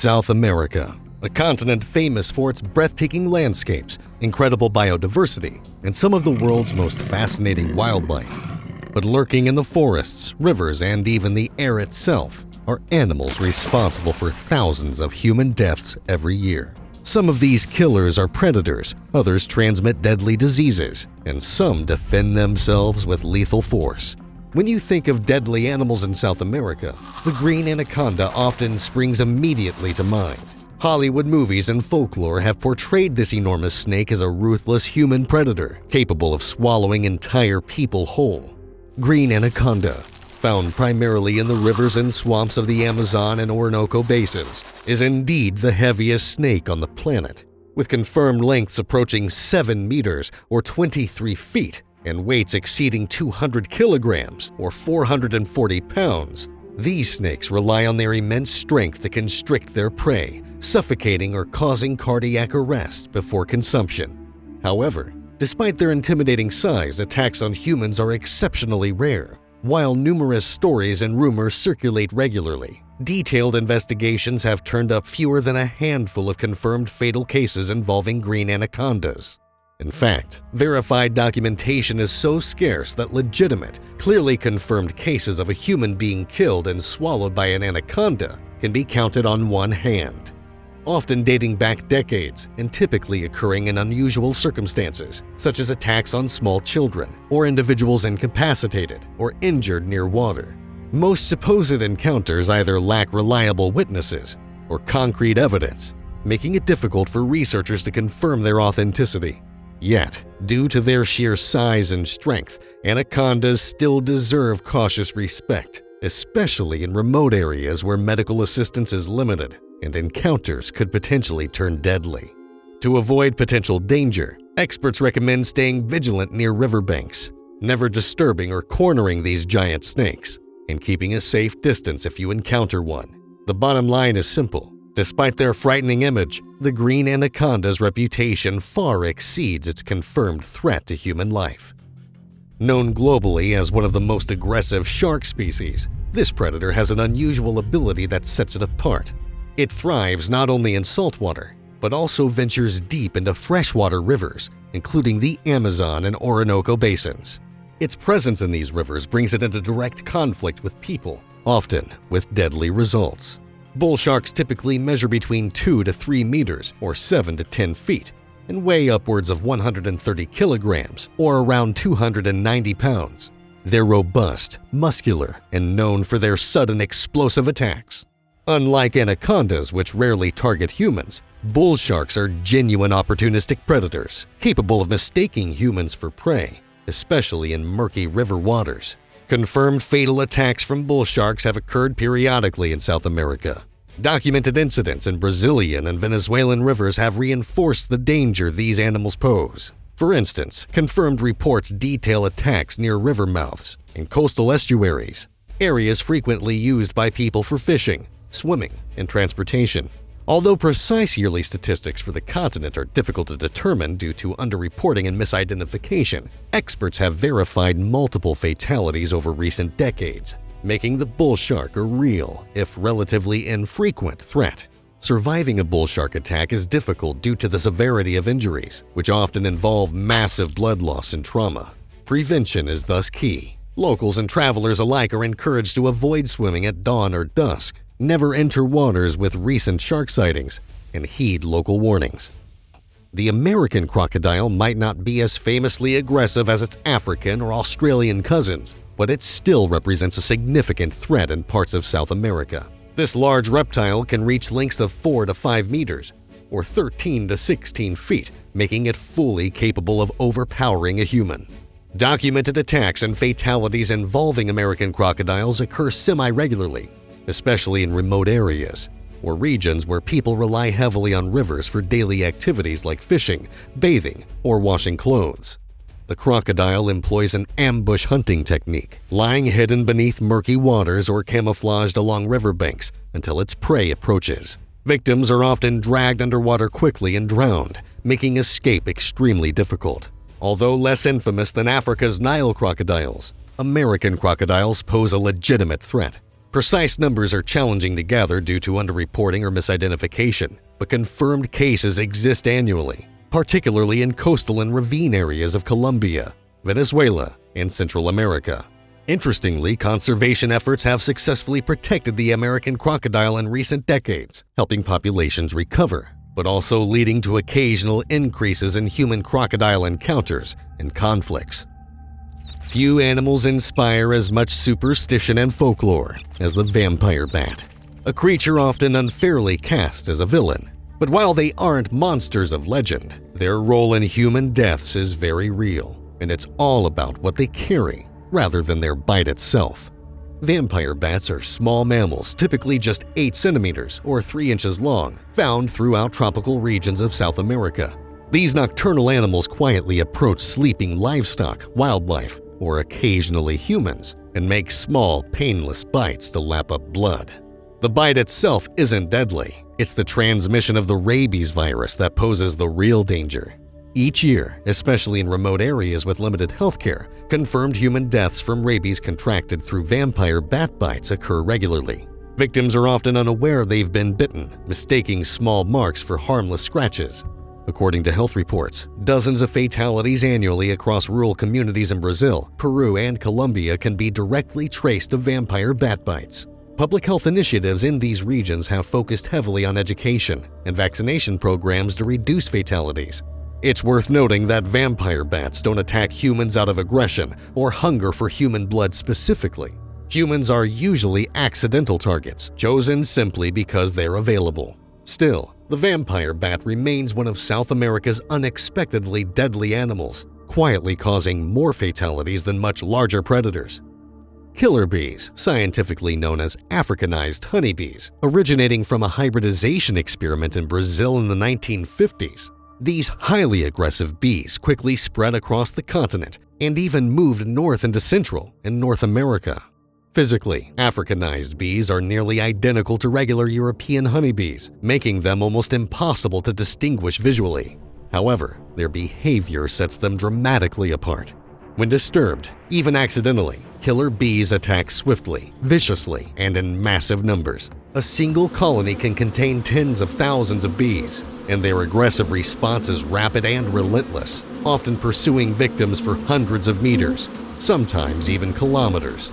South America, a continent famous for its breathtaking landscapes, incredible biodiversity, and some of the world's most fascinating wildlife. But lurking in the forests, rivers, and even the air itself are animals responsible for thousands of human deaths every year. Some of these killers are predators, others transmit deadly diseases, and some defend themselves with lethal force. When you think of deadly animals in South America, the green anaconda often springs immediately to mind. Hollywood movies and folklore have portrayed this enormous snake as a ruthless human predator capable of swallowing entire people whole. Green anaconda, found primarily in the rivers and swamps of the Amazon and Orinoco basins, is indeed the heaviest snake on the planet, with confirmed lengths approaching 7 meters or 23 feet and weights exceeding 200 kilograms or 440 pounds. These snakes rely on their immense strength to constrict their prey, suffocating or causing cardiac arrest before consumption. However, despite their intimidating size, attacks on humans are exceptionally rare. While numerous stories and rumors circulate regularly, detailed investigations have turned up fewer than a handful of confirmed fatal cases involving green anacondas. In fact, verified documentation is so scarce that legitimate, clearly confirmed cases of a human being killed and swallowed by an anaconda can be counted on one hand, often dating back decades and typically occurring in unusual circumstances, such as attacks on small children or individuals incapacitated or injured near water. Most supposed encounters either lack reliable witnesses or concrete evidence, making it difficult for researchers to confirm their authenticity. Yet, due to their sheer size and strength, anacondas still deserve cautious respect, especially in remote areas where medical assistance is limited and encounters could potentially turn deadly. To avoid potential danger, experts recommend staying vigilant near riverbanks, never disturbing or cornering these giant snakes, and keeping a safe distance if you encounter one. The bottom line is simple. Despite their frightening image, the green anaconda's reputation far exceeds its confirmed threat to human life. Known globally as one of the most aggressive shark species, this predator has an unusual ability that sets it apart. It thrives not only in saltwater, but also ventures deep into freshwater rivers, including the Amazon and Orinoco basins. Its presence in these rivers brings it into direct conflict with people, often with deadly results. Bull sharks typically measure between 2 to 3 meters or 7 to 10 feet and weigh upwards of 130 kilograms or around 290 pounds. They're robust, muscular, and known for their sudden explosive attacks. Unlike anacondas, which rarely target humans, bull sharks are genuine opportunistic predators, capable of mistaking humans for prey, especially in murky river waters. Confirmed fatal attacks from bull sharks have occurred periodically in South America. Documented incidents in Brazilian and Venezuelan rivers have reinforced the danger these animals pose. For instance, confirmed reports detail attacks near river mouths and coastal estuaries, areas frequently used by people for fishing, swimming, and transportation. Although precise yearly statistics for the continent are difficult to determine due to underreporting and misidentification, experts have verified multiple fatalities over recent decades, making the bull shark a real, if relatively infrequent, threat. Surviving a bull shark attack is difficult due to the severity of injuries, which often involve massive blood loss and trauma. Prevention is thus key. Locals and travelers alike are encouraged to avoid swimming at dawn or dusk, never enter waters with recent shark sightings, and heed local warnings. The American crocodile might not be as famously aggressive as its African or Australian cousins, but it still represents a significant threat in parts of South America. This large reptile can reach lengths of 4 to 5 meters, or 13 to 16 feet, making it fully capable of overpowering a human. Documented attacks and fatalities involving American crocodiles occur semi-regularly, especially in remote areas or regions where people rely heavily on rivers for daily activities like fishing, bathing, or washing clothes. The crocodile employs an ambush hunting technique, lying hidden beneath murky waters or camouflaged along riverbanks until its prey approaches. Victims are often dragged underwater quickly and drowned, making escape extremely difficult. Although less infamous than Africa's Nile crocodiles, American crocodiles pose a legitimate threat. Precise numbers are challenging to gather due to underreporting or misidentification, but confirmed cases exist annually, particularly in coastal and ravine areas of Colombia, Venezuela, and Central America. Interestingly, conservation efforts have successfully protected the American crocodile in recent decades, helping populations recover, but also leading to occasional increases in human-crocodile encounters and conflicts. Few animals inspire as much superstition and folklore as the vampire bat, a creature often unfairly cast as a villain. But while they aren't monsters of legend, their role in human deaths is very real, and it's all about what they carry rather than their bite itself. Vampire bats are small mammals, typically just 8 centimeters or 3 inches long, found throughout tropical regions of South America. These nocturnal animals quietly approach sleeping livestock, wildlife, or occasionally humans, and make small, painless bites to lap up blood. The bite itself isn't deadly. It's the transmission of the rabies virus that poses the real danger. Each year, especially in remote areas with limited healthcare, confirmed human deaths from rabies contracted through vampire bat bites occur regularly. Victims are often unaware they've been bitten, mistaking small marks for harmless scratches. According to health reports, dozens of fatalities annually across rural communities in Brazil, Peru, and Colombia can be directly traced to vampire bat bites. Public health initiatives in these regions have focused heavily on education and vaccination programs to reduce fatalities. It's worth noting that vampire bats don't attack humans out of aggression or hunger for human blood specifically. Humans are usually accidental targets, chosen simply because they're available. Still, the vampire bat remains one of South America's unexpectedly deadly animals, quietly causing more fatalities than much larger predators. Killer bees, scientifically known as Africanized honeybees, originating from a hybridization experiment in Brazil in the 1950s. These highly aggressive bees quickly spread across the continent and even moved north into Central and North America. Physically, Africanized bees are nearly identical to regular European honeybees, making them almost impossible to distinguish visually. However, their behavior sets them dramatically apart. When disturbed, even accidentally, killer bees attack swiftly, viciously, and in massive numbers. A single colony can contain tens of thousands of bees, and their aggressive response is rapid and relentless, often pursuing victims for hundreds of meters, sometimes even kilometers.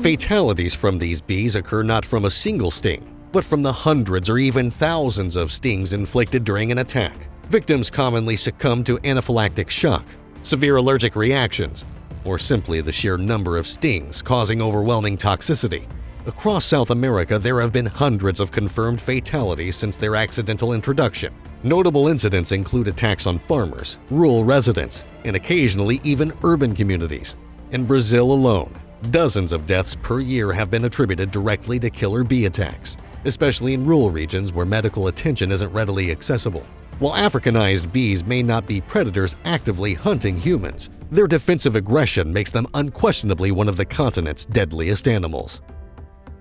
Fatalities from these bees occur not from a single sting, but from the hundreds or even thousands of stings inflicted during an attack. Victims commonly succumb to anaphylactic shock, severe allergic reactions, or simply the sheer number of stings causing overwhelming toxicity. Across South America, there have been hundreds of confirmed fatalities since their accidental introduction. Notable incidents include attacks on farmers, rural residents, and occasionally even urban communities. In Brazil alone, dozens of deaths per year have been attributed directly to killer bee attacks, especially in rural regions where medical attention isn't readily accessible. While Africanized bees may not be predators actively hunting humans, their defensive aggression makes them unquestionably one of the continent's deadliest animals.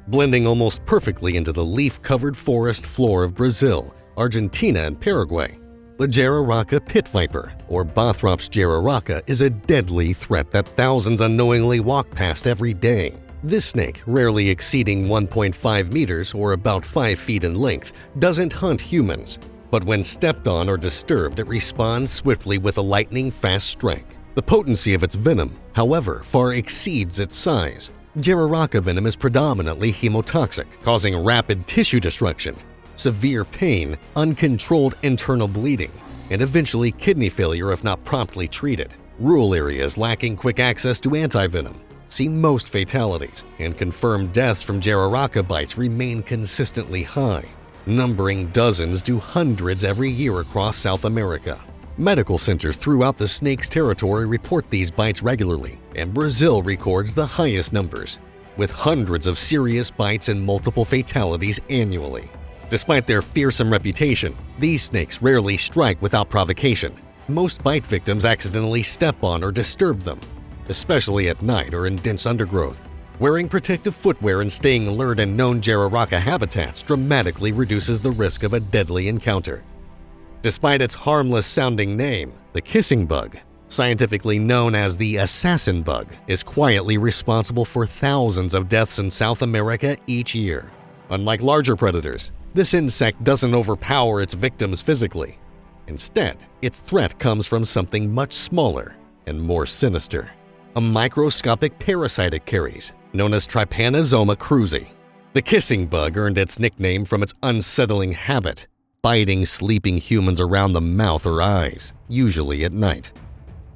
Blending almost perfectly into the leaf-covered forest floor of Brazil, Argentina, and Paraguay, the jararaca pit viper, or Bothrops jararaca, is a deadly threat that thousands unknowingly walk past every day. This snake, rarely exceeding 1.5 meters or about 5 feet in length, doesn't hunt humans. But when stepped on or disturbed, it responds swiftly with a lightning-fast strike. The potency of its venom, however, far exceeds its size. Jararaca venom is predominantly hemotoxic, causing rapid tissue destruction, severe pain, uncontrolled internal bleeding, and eventually kidney failure if not promptly treated. Rural areas lacking quick access to antivenom see most fatalities, and confirmed deaths from jararaca bites remain consistently high, numbering dozens to hundreds every year across South America. Medical centers throughout the snake's territory report these bites regularly, and Brazil records the highest numbers, with hundreds of serious bites and multiple fatalities annually. Despite their fearsome reputation, these snakes rarely strike without provocation. Most bite victims accidentally step on or disturb them, especially at night or in dense undergrowth. Wearing protective footwear and staying alert in known jararaca habitats dramatically reduces the risk of a deadly encounter. Despite its harmless-sounding name, the kissing bug, scientifically known as the assassin bug, is quietly responsible for thousands of deaths in South America each year. Unlike larger predators, this insect doesn't overpower its victims physically. Instead, its threat comes from something much smaller and more sinister: a microscopic parasite it carries, known as Trypanosoma cruzi. The kissing bug earned its nickname from its unsettling habit, biting sleeping humans around the mouth or eyes, usually at night.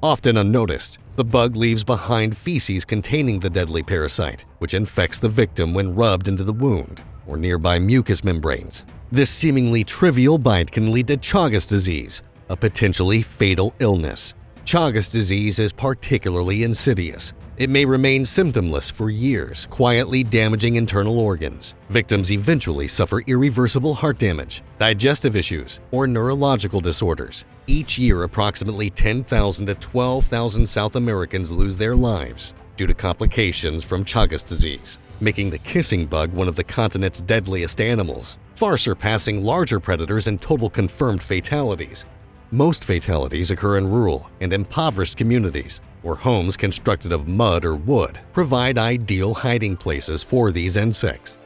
Often unnoticed, the bug leaves behind feces containing the deadly parasite, which infects the victim when rubbed into the wound or nearby mucous membranes. This seemingly trivial bite can lead to Chagas disease, a potentially fatal illness. Chagas disease is particularly insidious. It may remain symptomless for years, quietly damaging internal organs. Victims eventually suffer irreversible heart damage, digestive issues, or neurological disorders. Each year, approximately 10,000 to 12,000 South Americans lose their lives due to complications from Chagas disease, making the kissing bug one of the continent's deadliest animals, far surpassing larger predators in total confirmed fatalities. Most fatalities occur in rural and impoverished communities, where homes constructed of mud or wood provide ideal hiding places for these insects.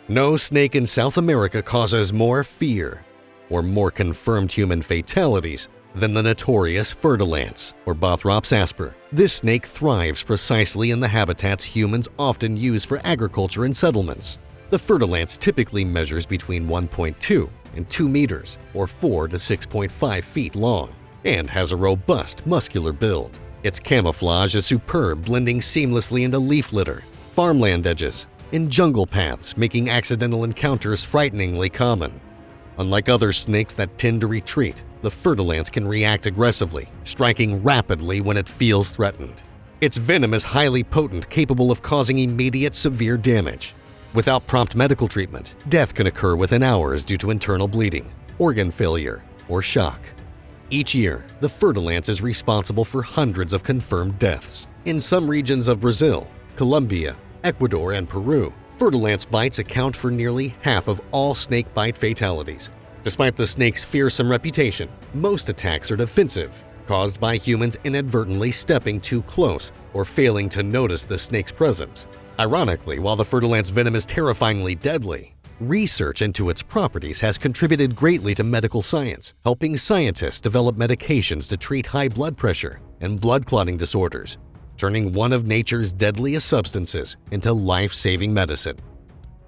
No snake in South America causes more fear or more confirmed human fatalities than the notorious fer-de-lance, or Bothrops asper. This snake thrives precisely in the habitats humans often use for agriculture and settlements. The fer-de-lance typically measures between 1.2 and 2 meters, or 4 to 6.5 feet long, and has a robust, muscular build. Its camouflage is superb, blending seamlessly into leaf litter, farmland edges, and jungle paths, making accidental encounters frighteningly common. Unlike other snakes that tend to retreat, the fer-de-lance can react aggressively, striking rapidly when it feels threatened. Its venom is highly potent, capable of causing immediate severe damage. Without prompt medical treatment, death can occur within hours due to internal bleeding, organ failure, or shock. Each year, the fer-de-lance is responsible for hundreds of confirmed deaths. In some regions of Brazil, Colombia, Ecuador, and Peru, fer-de-lance bites account for nearly half of all snake bite fatalities. Despite the snake's fearsome reputation, most attacks are defensive, caused by humans inadvertently stepping too close or failing to notice the snake's presence. Ironically, while the fer-de-lance venom is terrifyingly deadly, research into its properties has contributed greatly to medical science, helping scientists develop medications to treat high blood pressure and blood clotting disorders, turning one of nature's deadliest substances into life-saving medicine.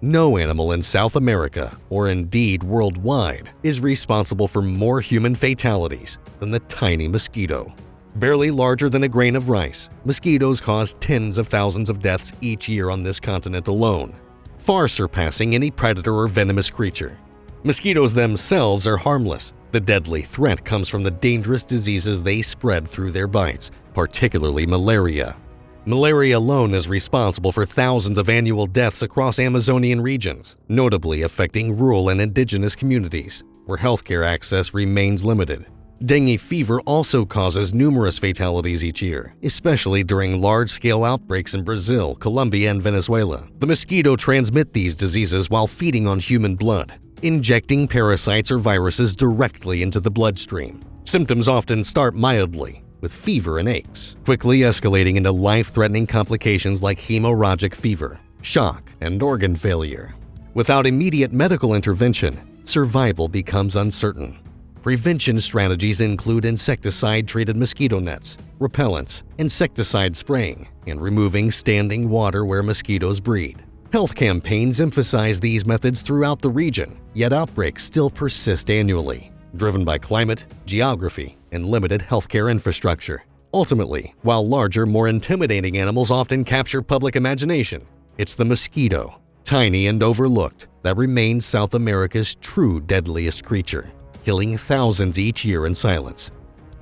No animal in South America, or indeed worldwide, is responsible for more human fatalities than the tiny mosquito. Barely larger than a grain of rice, mosquitoes cause tens of thousands of deaths each year on this continent alone, far surpassing any predator or venomous creature. Mosquitoes themselves are harmless. The deadly threat comes from the dangerous diseases they spread through their bites, particularly malaria. Malaria alone is responsible for thousands of annual deaths across Amazonian regions, notably affecting rural and indigenous communities, where healthcare access remains limited. Dengue fever also causes numerous fatalities each year, especially during large-scale outbreaks in Brazil, Colombia, and Venezuela. The mosquito transmit these diseases while feeding on human blood, injecting parasites or viruses directly into the bloodstream. Symptoms often start mildly, with fever and aches, quickly escalating into life-threatening complications like hemorrhagic fever, shock, and organ failure. Without immediate medical intervention, survival becomes uncertain. Prevention strategies include insecticide-treated mosquito nets, repellents, insecticide spraying, and removing standing water where mosquitoes breed. Health campaigns emphasize these methods throughout the region, yet outbreaks still persist annually, driven by climate, geography, and limited healthcare infrastructure. Ultimately, while larger, more intimidating animals often capture public imagination, it's the mosquito, tiny and overlooked, that remains South America's true deadliest creature, killing thousands each year in silence.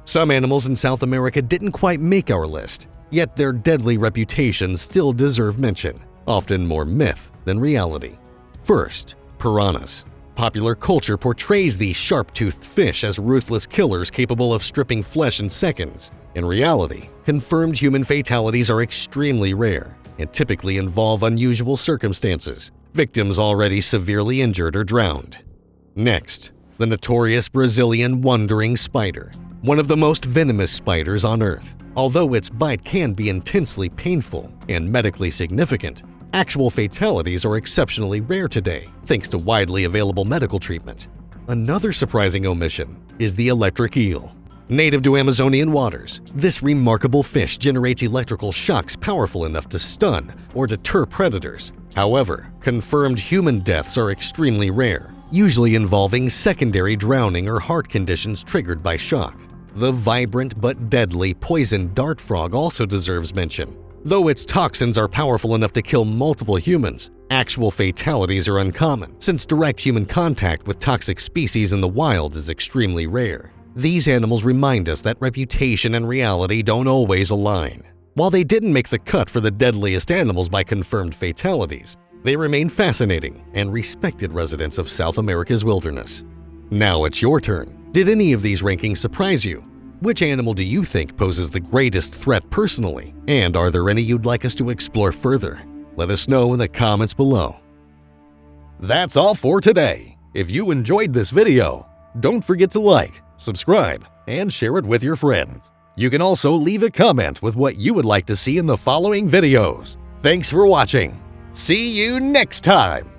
Some animals in South America didn't quite make our list, yet their deadly reputations still deserve mention, often more myth than reality. First, piranhas. Popular culture portrays these sharp-toothed fish as ruthless killers capable of stripping flesh in seconds. In reality, confirmed human fatalities are extremely rare and typically involve unusual circumstances, victims already severely injured or drowned. Next, the notorious Brazilian wandering spider. one of the most venomous spiders on Earth. Although its bite can be intensely painful and medically significant, actual fatalities are exceptionally rare today, thanks to widely available medical treatment. Another surprising omission is the electric eel. Native to Amazonian waters, this remarkable fish generates electrical shocks powerful enough to stun or deter predators. However, confirmed human deaths are extremely rare, usually involving secondary drowning or heart conditions triggered by shock. The vibrant but deadly poison dart frog also deserves mention. Though its toxins are powerful enough to kill multiple humans, actual fatalities are uncommon, since direct human contact with toxic species in the wild is extremely rare. These animals remind us that reputation and reality don't always align. While they didn't make the cut for the deadliest animals by confirmed fatalities, they remain fascinating and respected residents of South America's wilderness. Now it's your turn. Did any of these rankings surprise you? Which animal do you think poses the greatest threat personally? And are there any you'd like us to explore further? Let us know in the comments below. That's all for today. If you enjoyed this video, don't forget to like, subscribe, and share it with your friends. You can also leave a comment with what you would like to see in the following videos. Thanks for watching. See you next time!